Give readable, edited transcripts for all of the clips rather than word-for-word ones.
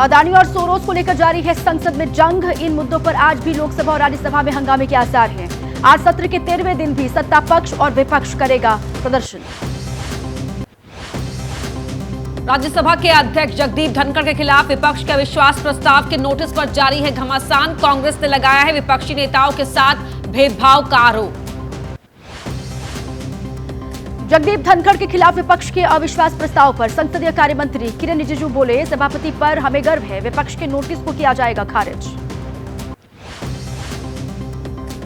अदानी और सोरोस को लेकर जारी है संसद में जंग। इन मुद्दों पर आज भी लोकसभा और राज्यसभा में हंगामे के आसार हैं। आज सत्र के 13वें दिन भी सत्ता पक्ष और विपक्ष करेगा प्रदर्शन। राज्यसभा के अध्यक्ष जगदीप धनखड़ के खिलाफ विपक्ष के अविश्वास प्रस्ताव के नोटिस पर जारी है घमासान। कांग्रेस ने लगाया है विपक्षी नेताओं के साथ भेदभाव का आरोप। जगदीप धनखड़ के खिलाफ विपक्ष के अविश्वास प्रस्ताव पर संसदीय कार्य मंत्री किरेन रिजिजू बोले, सभापति पर हमें गर्व है, विपक्ष के नोटिस को किया जाएगा खारिज।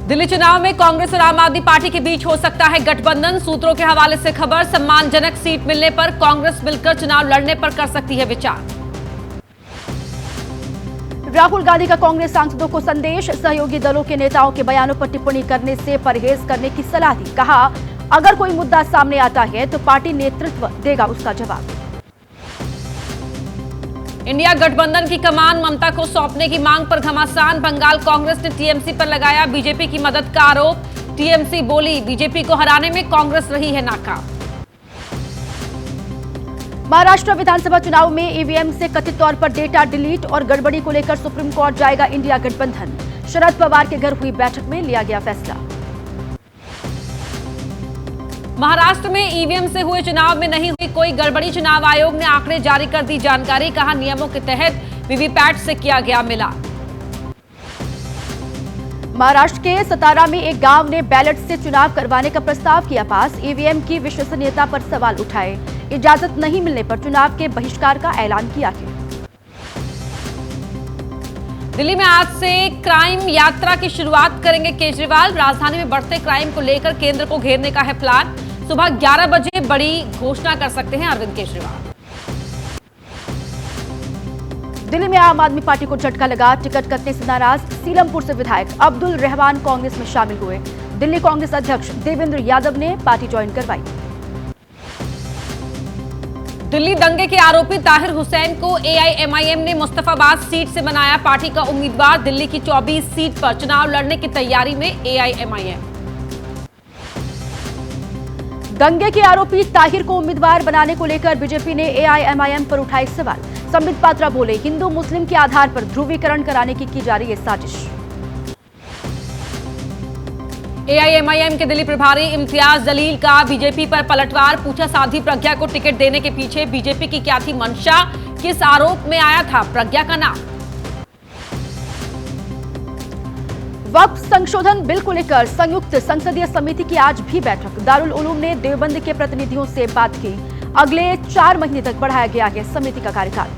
दिल्ली चुनाव में कांग्रेस और आम आदमी पार्टी के बीच हो सकता है गठबंधन। सूत्रों के हवाले से खबर, सम्मानजनक सीट मिलने पर कांग्रेस मिलकर चुनाव लड़ने पर कर सकती है विचार। राहुल गांधी का कांग्रेस सांसदों को संदेश, सहयोगी दलों के नेताओं के बयानों पर टिप्पणी करने से परहेज करने की सलाह दी। कहा, अगर कोई मुद्दा सामने आता है तो पार्टी नेतृत्व देगा उसका जवाब। इंडिया गठबंधन की कमान ममता को सौंपने की मांग पर घमासान। बंगाल कांग्रेस ने टीएमसी पर लगाया बीजेपी की मदद का आरोप। टीएमसी बोली, बीजेपी को हराने में कांग्रेस रही है नाकाम। महाराष्ट्र विधानसभा चुनाव में ईवीएम से कथित तौर पर डेटा डिलीट और गड़बड़ी को लेकर सुप्रीम कोर्ट जाएगा इंडिया गठबंधन। शरद पवार के घर हुई बैठक में लिया गया फैसला। महाराष्ट्र में ईवीएम से हुए चुनाव में नहीं हुई कोई गड़बड़ी। चुनाव आयोग ने आंकड़े जारी कर दी जानकारी। कहा, नियमों के तहत वीवीपैट से किया गया मिलान। महाराष्ट्र के सतारा में एक गांव ने बैलेट से चुनाव करवाने का प्रस्ताव किया पास। ईवीएम की विश्वसनीयता पर सवाल उठाए। इजाजत नहीं मिलने पर चुनाव के बहिष्कार का ऐलान किया गया। दिल्ली में आज से क्राइम यात्रा की शुरुआत करेंगे केजरीवाल। राजधानी में बढ़ते क्राइम को लेकर केंद्र को घेरने का है प्लान। सुबह 11 बजे बड़ी घोषणा कर सकते हैं अरविंद केजरीवाल। दिल्ली में आम आदमी पार्टी को झटका लगा। टिकट कटने से नाराज सीलमपुर से विधायक अब्दुल रहमान कांग्रेस में शामिल हुए। दिल्ली कांग्रेस अध्यक्ष देवेंद्र यादव ने पार्टी ज्वाइन करवाई। दिल्ली दंगे के आरोपी ताहिर हुसैन को एआईएमआईएम ने मुस्तफाबाद सीट से बनाया पार्टी का उम्मीदवार। दिल्ली की 24 सीट पर चुनाव लड़ने की तैयारी में एआईएमआईएम। दंगे के आरोपी ताहिर को उम्मीदवार बनाने को लेकर बीजेपी ने एआईएमआईएम पर उठाए सवाल। संबित पात्रा बोले, हिंदू मुस्लिम के आधार पर ध्रुवीकरण कराने की जा रही है साजिश। एआईएमआईएम के दिल्ली प्रभारी इम्तियाज जलील का बीजेपी पर पलटवार। पूछा, साध्वी प्रज्ञा को टिकट देने के पीछे बीजेपी की क्या थी मंशा, किस आरोप में आया था प्रज्ञा का नाम। वक्फ संशोधन बिल को लेकर संयुक्त संसदीय समिति की आज भी बैठक। दारुल उलूम ने देवबंद के प्रतिनिधियों से बात की। अगले 4 महीने तक बढ़ाया गया है समिति का कार्यकाल।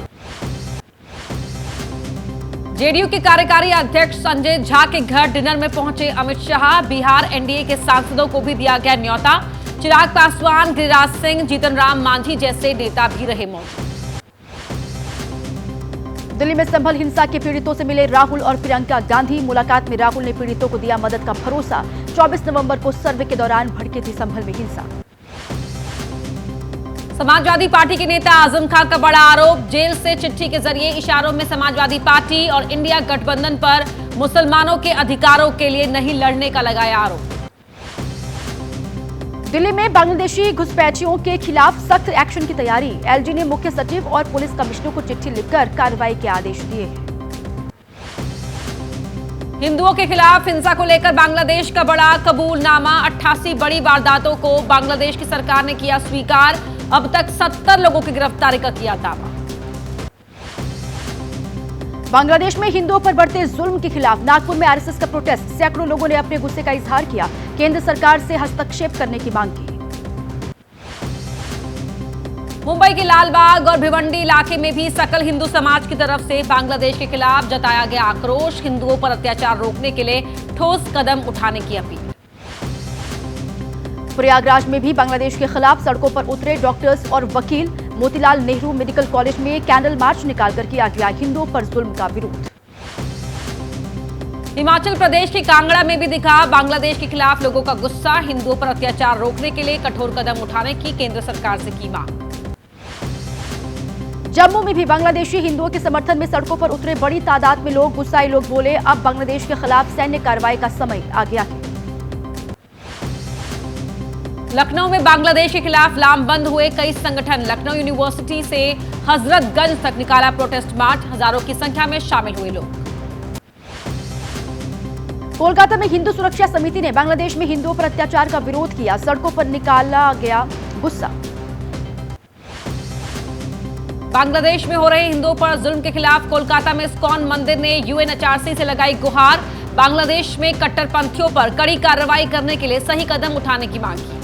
जेडीयू के कार्यकारी अध्यक्ष संजय झा के घर डिनर में पहुंचे अमित शाह। बिहार एनडीए के सांसदों को भी दिया गया न्योता। चिराग पासवान, गिरिराज सिंह, जीतन राम मांझी जैसे नेता भी रहे मौजूद। दिल्ली में संभल हिंसा के पीड़ितों से मिले राहुल और प्रियंका गांधी। मुलाकात में राहुल ने पीड़ितों को दिया मदद का भरोसा। 24 नवंबर को सर्वे के दौरान भड़की थी संभल में हिंसा। समाजवादी पार्टी के नेता आजम खान का बड़ा आरोप। जेल से चिट्ठी के जरिए इशारों में समाजवादी पार्टी और इंडिया गठबंधन पर मुसलमानों के अधिकारों के लिए नहीं लड़ने का लगाया आरोप। दिल्ली में बांग्लादेशी घुसपैठियों के खिलाफ सख्त एक्शन की तैयारी। एलजी ने मुख्य सचिव और पुलिस कमिश्नर को चिट्ठी लिखकर कार्रवाई के आदेश दिए हैं। हिंदुओं के खिलाफ हिंसा को लेकर बांग्लादेश का बड़ा कबूलनामा। 88 बड़ी वारदातों को बांग्लादेश की सरकार ने किया स्वीकार। अब तक 70 लोगों की गिरफ्तारी का किया दावा। बांग्लादेश में हिंदुओं पर बढ़ते जुल्म के खिलाफ नागपुर में आरएसएस का प्रोटेस्ट। सैकड़ों लोगों ने अपने गुस्से का इजहार किया। केंद्र सरकार से हस्तक्षेप करने की मांग की। मुंबई के लालबाग और भिवंडी इलाके में भी सकल हिंदू समाज की तरफ से बांग्लादेश के खिलाफ जताया गया आक्रोश। हिंदुओं पर अत्याचार रोकने के लिए ठोस कदम उठाने की अपील। प्रयागराज में भी बांग्लादेश के खिलाफ सड़कों पर उतरे डॉक्टर्स और वकील। मोतीलाल नेहरू मेडिकल कॉलेज में कैंडल मार्च निकालकर किया गया हिंदुओं पर जुल्म का विरोध। हिमाचल प्रदेश के कांगड़ा में भी दिखा बांग्लादेश के खिलाफ लोगों का गुस्सा। हिंदुओं पर अत्याचार रोकने के लिए कठोर कदम उठाने की केंद्र सरकार से की मांग। जम्मू में भी बांग्लादेशी हिंदुओं के समर्थन में सड़कों पर उतरे बड़ी तादाद में लोग। गुस्साए लोग बोले, अब बांग्लादेश के खिलाफ सैन्य कार्रवाई का समय आ गया है। लखनऊ में बांग्लादेश के खिलाफ लामबंद हुए कई संगठन। लखनऊ यूनिवर्सिटी से हजरतगंज तक निकाला प्रोटेस्ट मार्च, हजारों की संख्या में शामिल हुए लोग। कोलकाता में हिंदू सुरक्षा समिति ने बांग्लादेश में हिंदुओं पर अत्याचार का विरोध किया, सड़कों पर निकाला गया गुस्सा। बांग्लादेश में हो रहे हिंदुओं पर जुल्म के खिलाफ कोलकाता में इस्कॉन मंदिर ने यूएनएचआरसी से लगाई गुहार, बांग्लादेश में कट्टरपंथियों पर कड़ी कार्रवाई करने के लिए सही कदम उठाने की मांग की।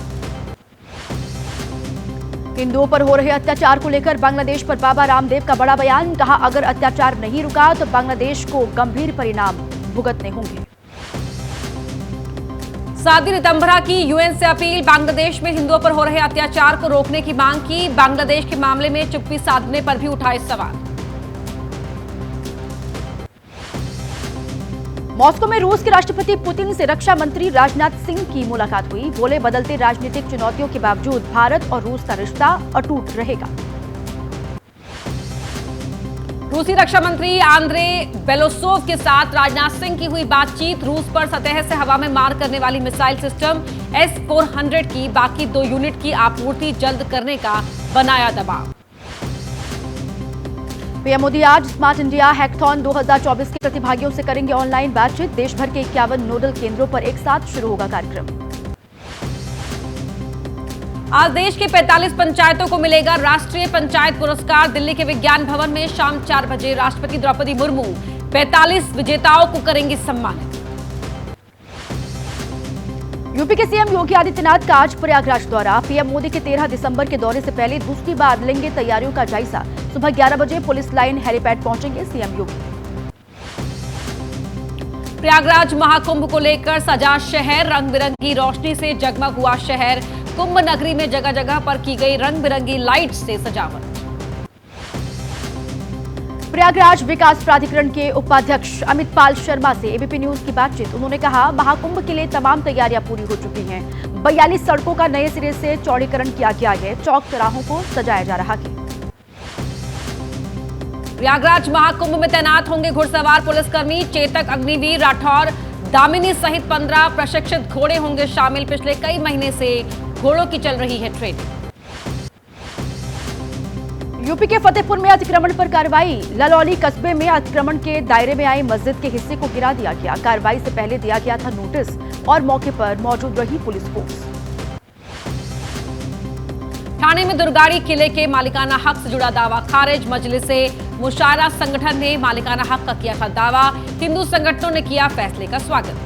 हिंदुओं पर हो रहे अत्याचार को लेकर बांग्लादेश पर बाबा रामदेव का बड़ा बयान, कहा अगर अत्याचार नहीं रुका तो बांग्लादेश को गंभीर परिणाम भुगतने होंगे। साध्वी नितंबरा की यूएन से अपील, बांग्लादेश में हिंदुओं पर हो रहे अत्याचार को रोकने की मांग की, बांग्लादेश के मामले में चुप्पी साधने पर भी उठाए सवाल। मॉस्को में रूस के राष्ट्रपति पुतिन से रक्षा मंत्री राजनाथ सिंह की मुलाकात हुई, बोले बदलते राजनीतिक चुनौतियों के बावजूद भारत और रूस का रिश्ता अटूट रहेगा। रूसी रक्षा मंत्री आंद्रे बेलोसोव के साथ राजनाथ सिंह की हुई बातचीत, रूस पर सतह से हवा में मार करने वाली मिसाइल सिस्टम S-400 की बाकी 2 यूनिट की आपूर्ति जल्द करने का बनाया दबाव। पीएम मोदी आज स्मार्ट इंडिया हैकथॉन 2024 के प्रतिभागियों से करेंगे ऑनलाइन बातचीत, देश भर के 51 नोडल केंद्रों पर एक साथ शुरू होगा कार्यक्रम। आज देश के 45 पंचायतों को मिलेगा राष्ट्रीय पंचायत पुरस्कार, दिल्ली के विज्ञान भवन में शाम 4 बजे राष्ट्रपति द्रौपदी मुर्मू 45 विजेताओं को करेंगी सम्मानित। यूपी के सीएम योगी आदित्यनाथ का आज प्रयागराज दौरा, पीएम मोदी के 13 दिसंबर के दौरे से पहले दूसरी बार लेंगे तैयारियों का जायजा, सुबह 11 बजे पुलिस लाइन हेलीपैड पहुंचेंगे सीएम योगी। प्रयागराज महाकुंभ को लेकर सजा शहर, रंग बिरंगी रोशनी से जगमग हुआ शहर, कुंभ नगरी में जगह जगह पर की गई रंग बिरंगी लाइट से सजावट। प्रयागराज विकास प्राधिकरण के उपाध्यक्ष अमित पाल शर्मा से एबीपी न्यूज की बातचीत, उन्होंने कहा महाकुंभ के लिए तमाम तैयारियां पूरी हो चुकी हैं, 42 सड़कों का नए सिरे से चौड़ीकरण किया गया है, चौक चौराहों को सजाया जा रहा है। प्रयागराज महाकुंभ में तैनात होंगे घुड़सवार पुलिसकर्मी, चेतक, अग्निवीर, राठौर, दामिनी सहित 15 प्रशिक्षित घोड़े होंगे शामिल। पिछले कई महीने से घोड़ों की चल रही है ट्रेनिंग। यूपी के फतेहपुर में अतिक्रमण पर कार्रवाई, ललौली कस्बे में अतिक्रमण के दायरे में आई मस्जिद के हिस्से को गिरा दिया गया, कार्रवाई से पहले दिया गया था नोटिस और मौके पर मौजूद रही पुलिस फोर्स। ठाणे में दुर्गाड़ी किले के मालिकाना हक से जुड़ा दावा खारिज, मजलिस से मुशायरा संगठन ने मालिकाना हक का किया था दावा, हिंदू संगठनों ने किया फैसले का स्वागत।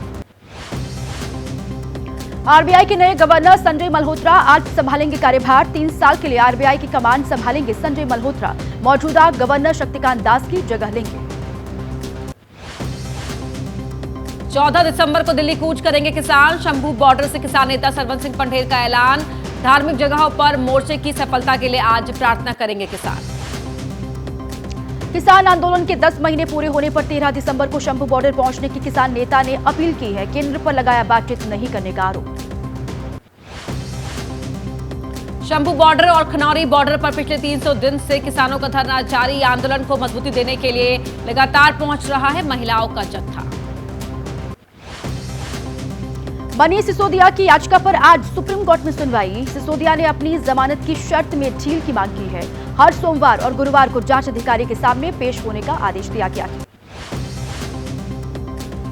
आरबीआई के नए गवर्नर संजय मल्होत्रा आज संभालेंगे कार्यभार, 3 साल के लिए आरबीआई की कमान संभालेंगे संजय मल्होत्रा, मौजूदा गवर्नर शक्तिकांत दास की जगह लेंगे। 14 दिसंबर को दिल्ली कूच करेंगे किसान, शंभू बॉर्डर से किसान नेता सरवन सिंह पंढेर का ऐलान, धार्मिक जगहों पर मोर्चे की सफलता के लिए आज प्रार्थना करेंगे किसान। किसान आंदोलन के 10 महीने पूरे होने पर 13 दिसंबर को शंभू बॉर्डर पहुंचने की किसान नेता ने अपील की है, केंद्र पर लगाया बातचीत नहीं करने का आरोप। शंभू बॉर्डर और खनौरी बॉर्डर पर पिछले 300 दिन से किसानों का धरना जारी, आंदोलन को मजबूती देने के लिए लगातार पहुंच रहा है महिलाओं का जत्था। मनीष सिसोदिया की याचिका पर आज सुप्रीम कोर्ट में सुनवाई, सिसोदिया ने अपनी जमानत की शर्त में ढील की मांग की है, हर सोमवार और गुरुवार को जांच अधिकारी के सामने पेश होने का आदेश दिया गया है।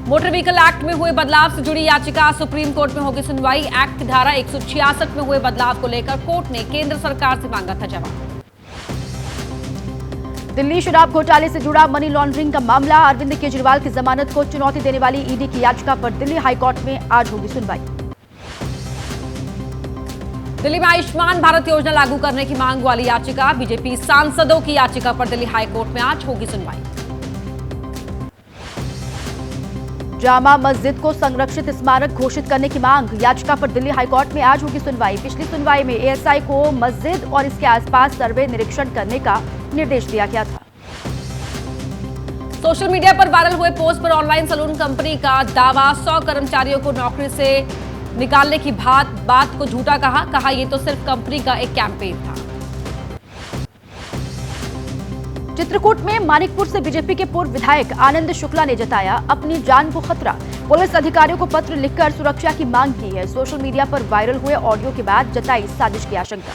मोटर व्हीकल एक्ट में हुए बदलाव से जुड़ी याचिका सुप्रीम कोर्ट में होगी सुनवाई, एक्ट की धारा 166 में हुए बदलाव को लेकर कोर्ट ने केंद्र सरकार से मांगा था जवाब। दिल्ली शराब घोटाले से जुड़ा मनी लॉन्ड्रिंग का मामला, अरविंद केजरीवाल की जमानत को चुनौती देने वाली ईडी की याचिका पर दिल्ली हाईकोर्ट में आज होगी सुनवाई। दिल्ली में आयुष्मान भारत योजना लागू करने की मांग वाली याचिका, बीजेपी सांसदों की याचिका पर दिल्ली हाईकोर्ट में आज होगी सुनवाई। जामा मस्जिद को संरक्षित स्मारक घोषित करने की मांग, याचिका पर दिल्ली हाईकोर्ट में आज होगी सुनवाई। पिछली सुनवाई में एएसआई को मस्जिद और इसके आसपास सर्वे निरीक्षण करने का निर्देश दिया गया था। सोशल मीडिया पर वायरल हुए पोस्ट पर ऑनलाइन सैलून कंपनी का दावा, 100 कर्मचारियों को नौकरी से निकालने की बात को झूठा कहा ये तो सिर्फ कंपनी का एक कैंपेन था। चित्रकूट में मानिकपुर से बीजेपी के पूर्व विधायक आनंद शुक्ला ने जताया अपनी जान को खतरा, पुलिस अधिकारियों को पत्र लिखकर सुरक्षा की मांग की है। सोशल मीडिया पर वायरल हुए ऑडियो के बाद जताई साजिश की आशंका।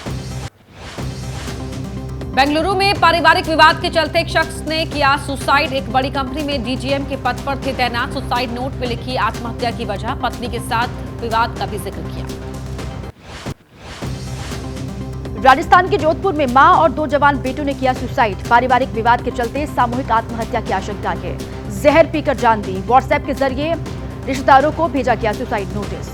बेंगलुरु में पारिवारिक विवाद के चलते एक शख्स ने किया सुसाइड। एक बड़ी कंपनी में डीजीएम के पद पर थे तैनात। सुसाइड नोट में लिखी आत्महत्या की वजह, पत्नी के साथ विवाद का भी जिक्र किया। राजस्थान के जोधपुर में मां और 2 जवान बेटों ने किया सुसाइड। पारिवारिक विवाद के चलते सामूहिक आत्महत्या की आशंका है। जहर पीकर जान दी। व्हाट्सएप के जरिए रिश्तेदारों को भेजा गया सुसाइड नोटिस।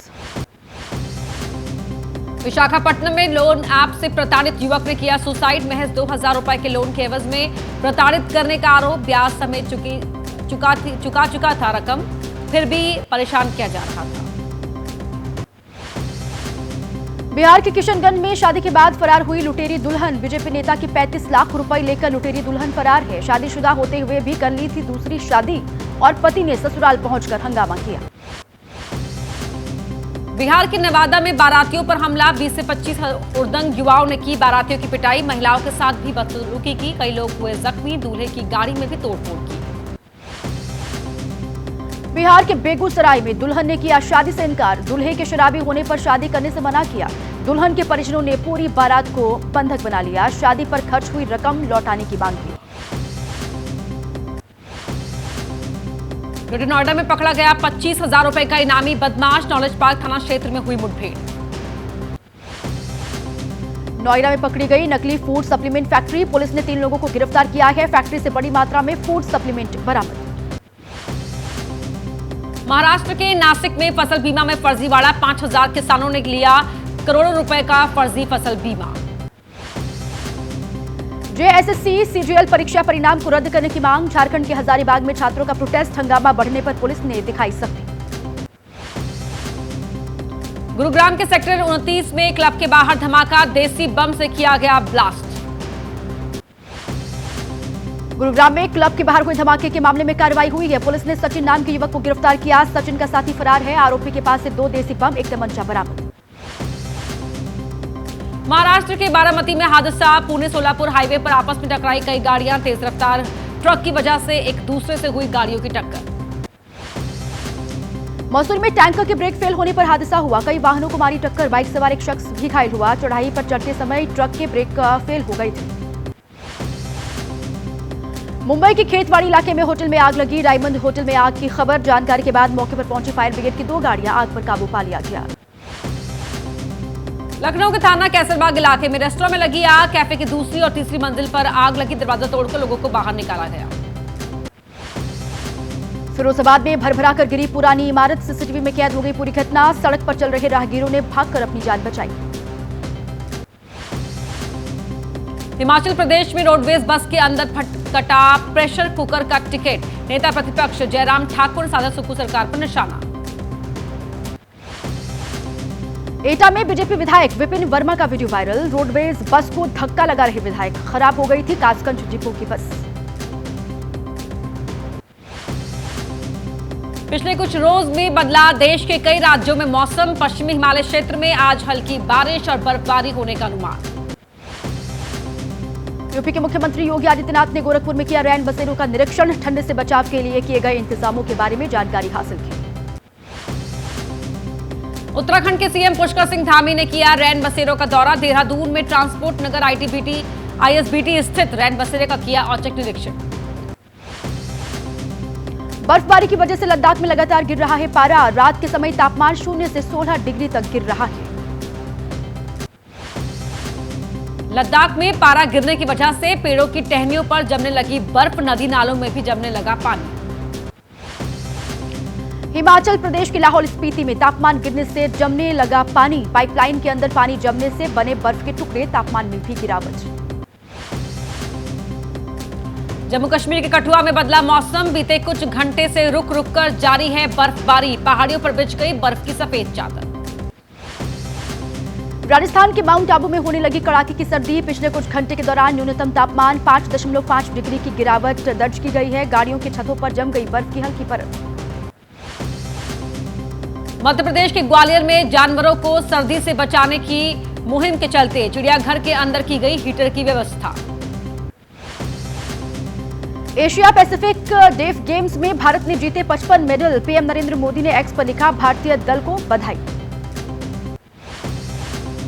विशाखापट्टनम में लोन ऐप से प्रताड़ित युवक ने किया सुसाइड। महज 2000 रुपए के लोन के एवज में प्रताड़ित करने का आरोप। ब्याज समेत चुका था रकम, फिर भी परेशान किया जा रहा था। बिहार के किशनगंज में शादी के बाद फरार हुई लुटेरी दुल्हन। बीजेपी नेता की 35 लाख रुपए लेकर लुटेरी दुल्हन फरार है। शादीशुदा होते हुए भी कर ली थी दूसरी शादी और पति ने ससुराल पहुंचकर हंगामा किया। बिहार के नवादा में बारातियों पर हमला। 20 से 25 उर्दंग युवाओं ने की बारातियों की पिटाई। महिलाओं के साथ भी बदसलूकी की। कई लोग हुए जख्मी। दूल्हे की गाड़ी में भी तोड़फोड़ की। बिहार के बेगूसराय में दुल्हन ने किया शादी से इनकार। दूल्हे के शराबी होने पर शादी करने से मना किया। दुल्हन के परिजनों ने पूरी बारात को बंधक बना लिया। शादी पर खर्च हुई रकम लौटाने की मांग की। ग्रेटर नोएडा में पकड़ा गया 25,000 रुपए का इनामी बदमाश। नॉलेज पार्क थाना क्षेत्र में हुई मुठभेड़। नोएडा में पकड़ी गई नकली फूड सप्लीमेंट फैक्ट्री। पुलिस ने 3 लोगों को गिरफ्तार किया है। फैक्ट्री से बड़ी मात्रा में फूड सप्लीमेंट बरामद। महाराष्ट्र के नासिक में फसल बीमा में फर्जीवाड़ा। 5,000 किसानों ने लिया करोड़ों रुपए का फर्जी फसल बीमा। जेएसएससी सीजीएल परीक्षा परिणाम को रद्द करने की मांग। झारखंड के हजारीबाग में छात्रों का प्रोटेस्ट। हंगामा बढ़ने पर पुलिस ने दिखाई सख्ती। गुरुग्राम के सेक्टर 29 में क्लब के बाहर धमाका। देसी बम से किया गया ब्लास्ट। गुरुग्राम में क्लब के बाहर हुए धमाके के मामले में कार्रवाई हुई है। पुलिस ने सचिन नाम के युवक को गिरफ्तार किया। सचिन का साथी फरार है। आरोपी के पास से 2 देसी बम, 1 तमंचा बरामद। महाराष्ट्र के बारामती में हादसा। पुणे सोलापुर हाईवे पर आपस में टकराई कई गाड़ियां। तेज रफ्तार ट्रक की वजह से एक दूसरे से हुई गाड़ियों की टक्कर। मैसूर में टैंकर के ब्रेक फेल होने पर हादसा हुआ। कई वाहनों को मारी टक्कर। बाइक सवार एक शख्स भी घायल हुआ। चढ़ाई पर चढ़ते समय ट्रक के ब्रेक फेल हो गए थे। मुंबई के खेतवाड़ी इलाके में होटल में आग लगी। डायमंड होटल में आग की खबर। जानकारी के बाद मौके पर पहुंची फायर ब्रिगेड की 2 गाड़ियां आग पर काबू पा लिया गया। लखनऊ के थाना कैसरबाग इलाके में रेस्टोरेंट में लगी आग। कैफे की दूसरी और तीसरी मंजिल पर आग लगी। दरवाजा तोड़कर लोगों को बाहर निकाला गया। फिरोजाबाद में भरभरा कर गिरी पुरानी इमारत। सीसीटीवी में कैद हो गई पूरी घटना। सड़क पर चल रहे राहगीरों ने भागकर अपनी जान बचाई। हिमाचल प्रदेश में रोडवेज बस के अंदर कटा प्रेशर कुकर का टिकट। नेता प्रतिपक्ष जयराम ठाकुर ने साधा सुक्खू सरकार पर निशाना। एटा में बीजेपी विधायक विपिन वर्मा का वीडियो वायरल। रोडवेज बस को धक्का लगा रहे विधायक। खराब हो गई थी कासगंज डिपो की बस। पिछले कुछ रोज में बदला देश के कई राज्यों में मौसम। पश्चिमी हिमालय क्षेत्र में आज हल्की बारिश और बर्फबारी होने का अनुमान। यूपी के मुख्यमंत्री योगी आदित्यनाथ ने गोरखपुर में किया रैन बसेरों का निरीक्षण। ठंड से बचाव के लिए किए गए इंतजामों के बारे में जानकारी हासिल की। उत्तराखंड के सीएम पुष्कर सिंह धामी ने किया रैन बसेरों का दौरा। देहरादून में ट्रांसपोर्ट नगर आईएसबीटी स्थित रैन बसेरे का किया औचक निरीक्षण। बर्फबारी की वजह से लद्दाख में लगातार गिर रहा है पारा। रात के समय तापमान 0 से 16 डिग्री तक गिर रहा है। लद्दाख में पारा गिरने की वजह से पेड़ों की टहनियों पर जमने लगी बर्फ। नदी नालों में भी जमने लगा पानी। हिमाचल प्रदेश के लाहौल स्पीति में तापमान गिरने से जमने लगा पानी। पाइपलाइन के अंदर पानी जमने से बने बर्फ के टुकड़े। तापमान में भी गिरावट। जम्मू कश्मीर के कठुआ में बदला मौसम। बीते कुछ घंटे से रुक रुक कर जारी है बर्फबारी। पहाड़ियों पर बिछ गई बर्फ की सफेद चादर। राजस्थान के माउंट आबू में होने लगी कड़ाके की सर्दी। पिछले कुछ घंटे के दौरान न्यूनतम तापमान 5.5 डिग्री की गिरावट दर्ज की गई है। गाड़ियों की छतों पर जम गई बर्फ की हल्की परत। मध्य प्रदेश के ग्वालियर में जानवरों को सर्दी से बचाने की मुहिम के चलते चिड़ियाघर के अंदर की गई हीटर की व्यवस्था। एशिया पैसिफिक डेफ गेम्स में भारत ने जीते 55 मेडल। पीएम नरेंद्र मोदी ने एक्स पर लिखा, भारतीय दल को बधाई।